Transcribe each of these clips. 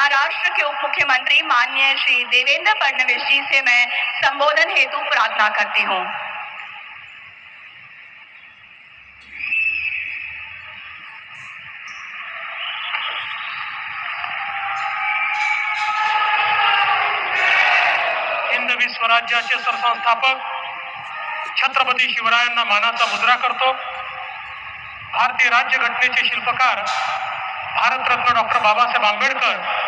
महाराष्ट्र के उप मुख्यमंत्री माननीय श्री देवेंद्र फडणवीस जी से मैं संबोधन हेतु प्रार्थना करती हूँ। हिंदवी स्वराज्याचे सरसंस्थापक छत्रपती शिवरायांना मानाचा मुजरा करतो। भारतीय राज्यघटनेचे शिल्पकार भारतरत्न डॉक्टर बाबासाहेब आंबेडकर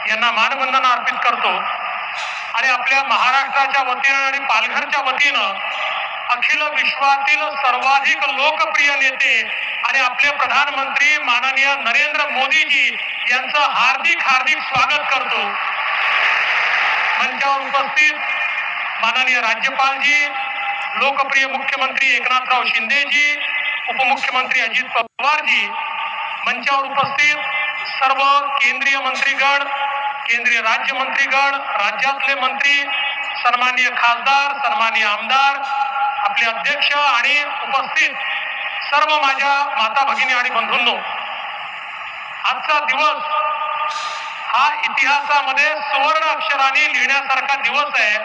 यांना मानवंदना अर्पित करतो आणि आपल्या महाराष्ट्राच्या वतीनं आणि पालघरच्या वतीनं अखिल विश्वातील सर्वाधिक लोकप्रिय नेते आणि आपले प्रधानमंत्री माननीय नरेंद्र मोदीजी यांचं हार्दिक हार्दिक स्वागत करतो। मंचावर उपस्थित माननीय राज्यपालजी, लोकप्रिय मुख्यमंत्री एकनाथराव शिंदेजी, उपमुख्यमंत्री अजित पवारजी, मंचावर उपस्थित सर्व केंद्रीय मंत्रीगण, केंद्रीय राज्यमंत्रीगण, राज्यातले मंत्री, सन्माननीय खासदार, सन्माननीय आमदार, आपले अध्यक्ष आणि उपस्थित सर्व माझ्या माता भगिनी आणि बंधूंनो, आजचा दिवस हा इतिहासामध्ये सुवर्ण अक्षरांनी लिहिण्यासारखा दिवस आहे।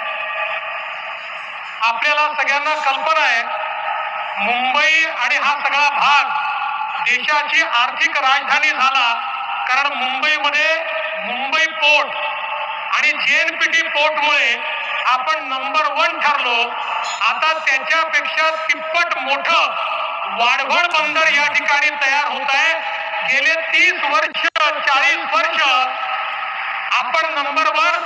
आपल्याला सगळ्यांना कल्पना आहे, मुंबई आणि हा सगळा भाग देशाची आर्थिक राजधानी झाला, कारण मुंबईमध्ये मुंबई पोर्ट आणि जेएनपीटी पोर्टमुळे आपण नंबर 1 ठरलो। आता त्याच्यापेक्षा तिप्पट मोठं वाढवण बंदर या ठिकाणी तयार होत आहे। गेले 30 वर्ष 40 वर्ष आपण नंबर 1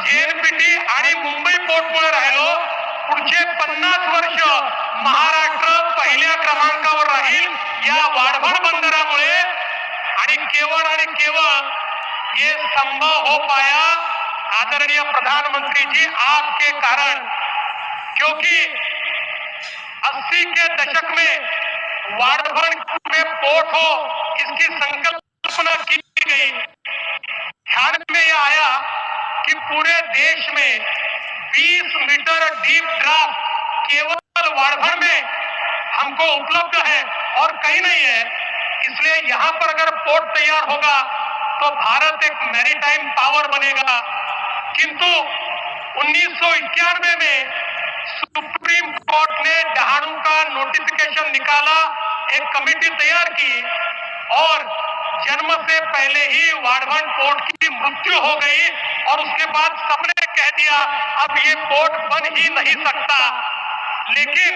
जेएनपीटी आणि मुंबई पोर्टमुळे राहिलो। पुढचे 50 वर्ष महाराष्ट्र पहिल्या क्रमांकावर राहील या वाढवण बंदरामुळे। आणि केवळ ये संभव हो पाया आदरणीय प्रधानमंत्री जी आपके कारण, क्योंकि 80 के दशक में वाढवण में पोर्ट हो इसकी संकल्पना की गई। ध्यान में यह आया कि पूरे देश में 20 मीटर डीप ड्राफ्ट केवल वाढवण में हमको उपलब्ध है और कहीं नहीं है। इसलिए यहाँ पर अगर पोर्ट तैयार होगा तो भारत एक मैरीटाइम पावर बनेगा। किंतु 1991 में सुप्रीम कोर्ट ने डहाणू का नोटिफिकेशन निकाला, एक कमेटी तैयार की और जन्म से पहले ही वाढवण पोर्ट की मृत्यु हो गई और उसके बाद सबने कह दिया अब ये पोर्ट बन ही नहीं सकता। लेकिन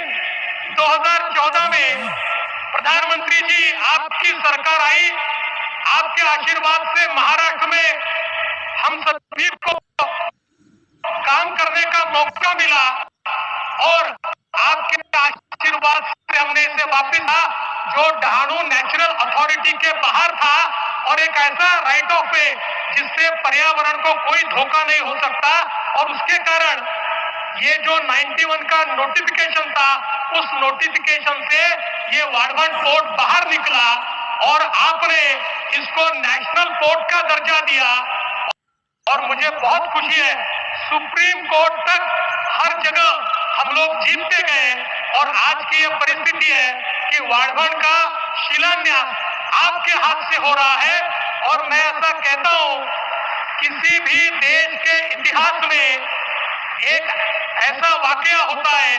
2014 में प्रधानमंत्री जी आपकी सरकार आई, आपके आशीर्वाद से महाराष्ट्र में हम सभी को काम करने का मौका मिला और आपके आशीर्वाद से हमने इसे वापस जो डहाणू नेचुरल अथॉरिटी के बाहर था और एक ऐसा राइट ऑफ वे जिससे पर्यावरण को कोई धोखा नहीं हो सकता, और उसके कारण ये जो 91 का नोटिफिकेशन था उस नोटिफिकेशन से ये वाढवण पोर्ट बाहर निकला और आपने इसको नेशनल पोर्ट का दर्जा दिया। और मुझे बहुत खुशी है, सुप्रीम कोर्ट तक हर जगह हम लोग जीतते गए और आज की ये परिस्थिति है कि वाढवण का शिलान्यास आपके हाथ से हो रहा है। और मैं ऐसा कहता हूं, किसी भी देश के इतिहास में एक ऐसा वाकया होता है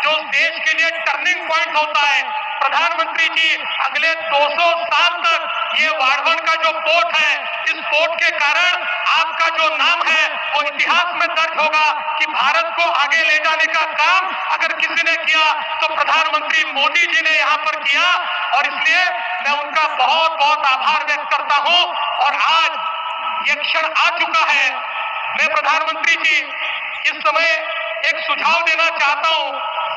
जो देश के लिए टर्निंग पॉइंट होता है। प्रधानमंत्री जी अगले 200 साल तक ये वाढवण का जो पोर्ट है, इस पोर्ट के कारण आपका जो नाम है वो इतिहास में दर्ज होगा कि भारत को आगे ले जाने का काम अगर किसी ने किया तो प्रधानमंत्री मोदी जी ने यहाँ पर किया। और इसलिए मैं उनका बहुत बहुत आभार व्यक्त करता हूँ। और आज ये क्षण आ चुका है, मैं प्रधानमंत्री जी इस समय एक सुझाव देना चाहता हूँ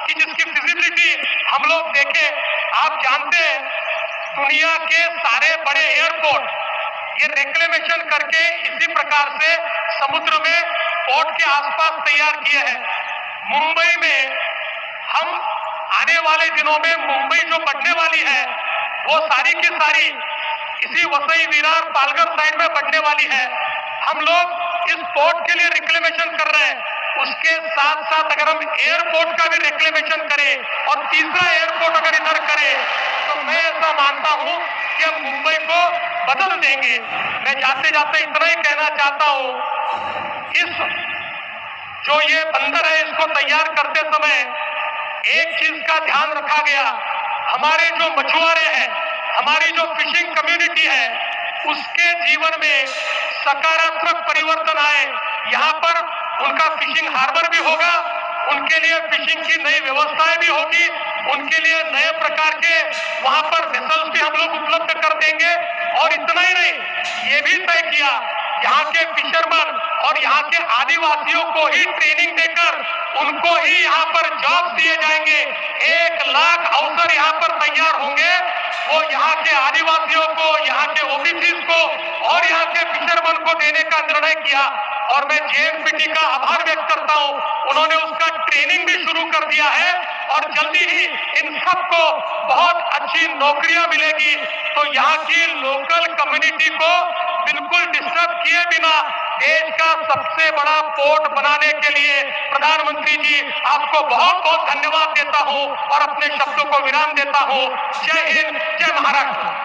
कि जिसकी फिजिबिलिटी हम लोग देखें। आप जानते हैं दुनिया के सारे बड़े एयरपोर्ट ये रिक्लेमेशन करके इसी प्रकार से समुद्र में पोर्ट के आसपास तैयार किए हैं। मुंबई में हम आने वाले दिनों में मुंबई जो बढ़ने वाली है वो सारी की सारी इसी वसई विरार पालघर साइड में बढ़ने वाली है। हम लोग इस पोर्ट के लिए रिक्लेमेशन कर रहे हैं, उसके साथ साथ अगर हम एयरपोर्ट का भी रिक्लेमेशन करें और तीसरा एयरपोर्ट अगर इधर करें तो मैं ऐसा मानता हूं कि हम मुंबई को बदल देंगे। मैं जाते जाते इतना ही कहना चाहता हूं, इस जो ये बंदर है इसको तैयार करते समय एक चीज का ध्यान रखा गया, हमारे जो मछुआरे हैं, हमारी जो फिशिंग कम्युनिटी है, उसके जीवन में सकारात्मक परिवर्तन आए। यहाँ पर उनका फिशिंग हार्बर भी होगा, उनके लिए फिशिंग की नई व्यवस्थाएं भी होगी, उनके लिए नए प्रकार के वहां पर वेसल्स भी हम लोग उपलब्ध कर देंगे। और इतना ही नहीं, ये भी तय किया यहाँ के फिशरमैन और यहाँ के आदिवासियों को ही ट्रेनिंग देकर उनको ही यहाँ पर जॉब दिए जाएंगे। 1 लाख अवसर यहाँ पर तैयार होंगे, वो यहाँ के आदिवासियों को, यहाँ के ओबीसी को और यहाँ के फिशरमैन को देने का निर्णय किया। और मैं जेएनपीटी का आभार व्यक्त करता हूँ, उन्होंने उसका ट्रेनिंग भी शुरू कर दिया है और जल्दी ही इन सबको बहुत अच्छी नौकरियां मिलेगी। तो यहाँ की लोकल कम्युनिटी को बिल्कुल डिस्टर्ब किए बिना देश का सबसे बड़ा पोर्ट बनाने के लिए प्रधानमंत्री जी आपको बहुत बहुत धन्यवाद देता हूँ और अपने शब्दों को विराम देता हूँ। जय हिंद, जय महाराष्ट्र।